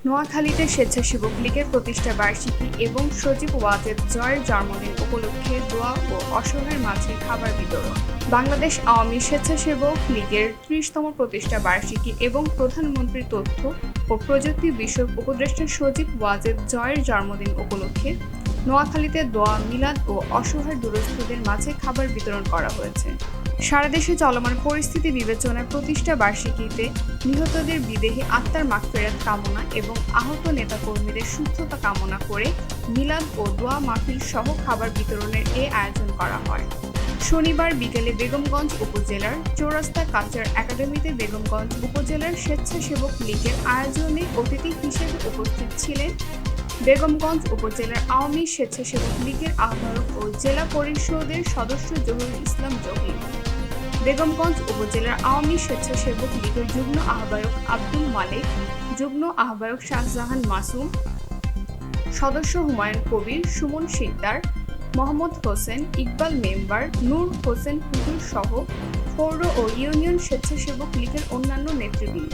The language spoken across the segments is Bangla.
নোয়াখালীতে স্বেচ্ছাসেবক লীগের প্রতিষ্ঠা বার্ষিকী এবং সজীব ওয়াজেদ জয়ের জন্মদিন উপলক্ষে দোয়া ও অসহায়ের মাঝে খাবার বিতরণ। বাংলাদেশ আওয়ামী স্বেচ্ছাসেবক লীগের ৩০তম প্রতিষ্ঠা বার্ষিকী এবং প্রধানমন্ত্রীর তথ্য ও প্রযুক্তি বিষয়ক উপদেষ্টা সজীব ওয়াজেদ জয়ের জন্মদিন উপলক্ষে নোয়াখালীতে দোয়া, মিলাদ ও অসহায় দুরস্থদের মাঝে খাবার বিতরণ করা হয়েছে। সারা দেশে চলমান পরিস্থিতি বিবেচনায় প্রতিষ্ঠা বার্ষিকীতে নিহতদের বিদেহী আত্মার মাগফিরাত কামনা এবং আহত নেতাকর্মীদের সুস্থতা কামনা করে মিলাদ ও দোয়া মাহফিল সহ খাবার বিতরণের এ আয়োজন করা হয়। শনিবার বিকেলে বেগমগঞ্জ উপজেলার চৌরাস্তা কালচার একাডেমিতে বেগমগঞ্জ উপজেলার স্বেচ্ছাসেবক লীগের আয়োজনে অতিথি হিসেবে উপস্থিত ছিলেন বেগমগঞ্জ উপজেলার আওয়ামী স্বেচ্ছাসেবক লীগের আহ্বায়ক ও জেলা পরিষদের সদস্য জহুরুল ইসলাম জহির, বেগমগঞ্জ উপজেলার আওয়ামী স্বেচ্ছাসেবক লীগের যুগ্ম আহ্বায়ক আব্দুল মালেক, যুগ্ম আহ্বায়ক শাহজাহান মাসুম, সদস্য হুমায়ুন কবির, সুমন শিকদার, মোহাম্মদ হোসেন, ইকবাল মেম্বার, নূর হোসেন হুজুর সহ পৌর ও ইউনিয়ন স্বেচ্ছাসেবক লীগের অন্যান্য নেতৃবৃন্দ।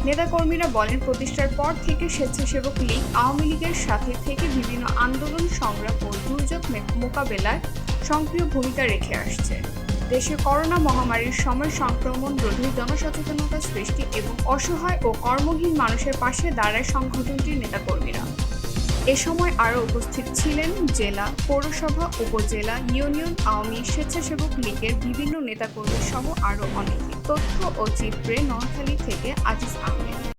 নেতাকর্মীরা বলেন, প্রতিষ্ঠার পর থেকে স্বেচ্ছাসেবক লীগ আওয়ামী লীগের সাথে থেকে বিভিন্ন আন্দোলন, সংগ্রাম ও দুর্যোগ মোকাবেলায় সক্রিয় ভূমিকা রেখে আসছে। দেশে করোনা মহামারীর সময় সংক্রমণ রোধে জনসচেতনতা সৃষ্টি এবং অসহায় ও কর্মহীন মানুষের পাশে দাঁড়ায় সংগঠনটির নেতাকর্মীরা। এ সময় আরও উপস্থিত ছিলেন জেলা, পৌরসভা, উপজেলা, ইউনিয়ন আওয়ামী স্বেচ্ছাসেবক লীগের বিভিন্ন নেতাকর্মী সহ আরও অনেকে। তথ্য ও চিত্রে নোয়াখালী থেকে আজিজ আহমেদ।